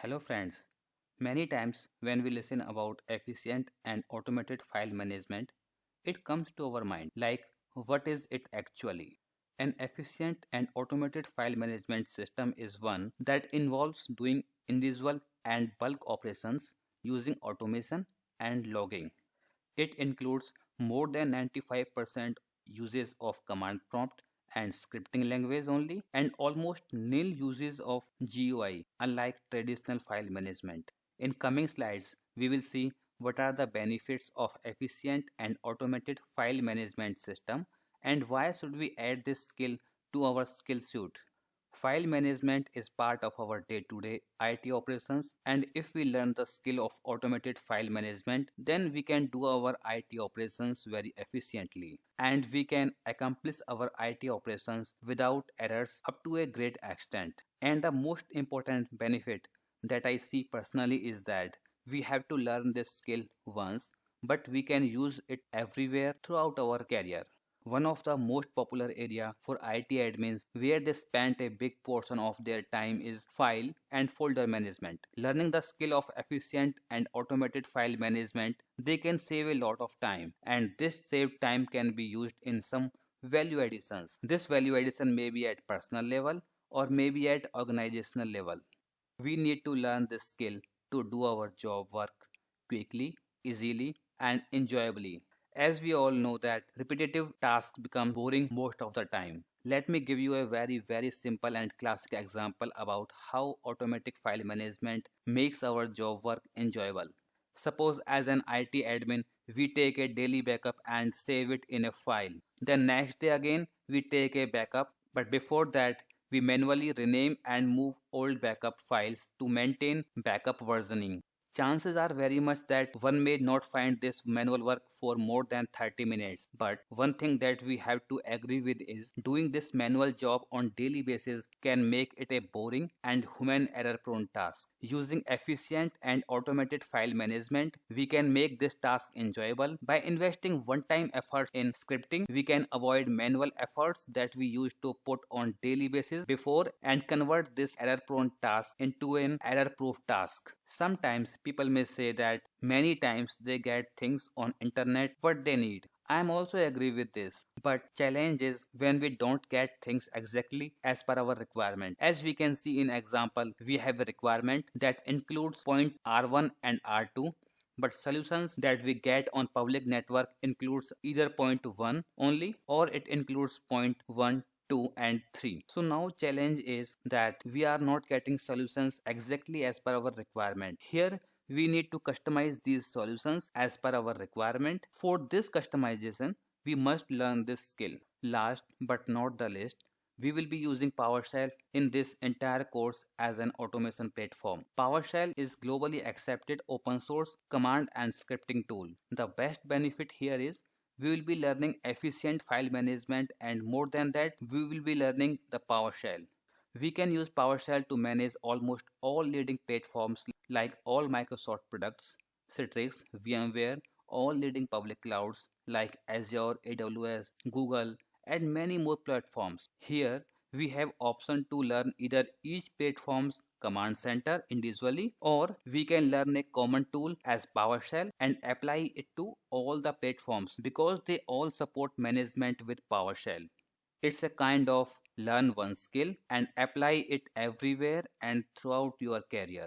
Hello friends. Many times when we listen about efficient and automated file management, it comes to our mind like what is it actually? An efficient and automated file management system is one that involves doing individual and bulk operations using automation and logging. It includes more than 95% uses of command prompt and scripting language only, and almost nil uses of GUI, unlike traditional file management. In coming slides, we will see what are the benefits of efficient and automated file management system and why should we add this skill to our skill suite. File management is part of our day-to-day IT operations, and if we learn the skill of automated file management, then we can do our IT operations very efficiently and we can accomplish our IT operations without errors up to a great extent. And the most important benefit that I see personally is that we have to learn this skill once, but we can use it everywhere throughout our career. One of the most popular area for IT admins where they spend a big portion of their time is file and folder management. Learning the skill of efficient and automated file management, they can save a lot of time, and this saved time can be used in some value additions. This value addition may be at personal level or maybe at organizational level. We need to learn this skill to do our job work quickly, easily, and enjoyably. As we all know that repetitive tasks become boring most of the time. Let me give you a very simple and classic example about how automatic file management makes our job work enjoyable. Suppose as an IT admin, we take a daily backup and save it in a file. Then next day again, we take a backup, but before that, we manually rename and move old backup files to maintain backup versioning. Chances are very much that one may not find this manual work for more than 30 minutes. But one thing that we have to agree with is doing this manual job on daily basis can make it a boring and human error prone task. Using efficient and automated file management, we can make this task enjoyable. By investing one-time efforts in scripting, we can avoid manual efforts that we used to put on daily basis before and convert this error prone task into an error proof task. Sometimes people may say that many times they get things on internet what they need. I am also agree with this, but challenge is when we don't get things exactly as per our requirement. As we can see in example, we have a requirement that includes point R1 and R2, but solutions that we get on public network includes either point 1 only or it includes point 1, 2 and 3. So now challenge is that we are not getting solutions exactly as per our requirement. Here we need to customize these solutions as per our requirement. For this customization, we must learn this skill. Last but not the least, we will be using PowerShell in this entire course as an automation platform. PowerShell is globally accepted open source command and scripting tool. The best benefit here is we will be learning efficient file management, and more than that, we will be learning the PowerShell. We can use PowerShell to manage almost all leading platforms like all Microsoft products, Citrix, VMware, all leading public clouds like Azure, AWS, Google, and many more platforms. Here, we have option to learn either each platform's command center individually, or we can learn a common tool as PowerShell and apply it to all the platforms because they all support management with PowerShell. It's a kind of learn one skill and apply it everywhere and throughout your career.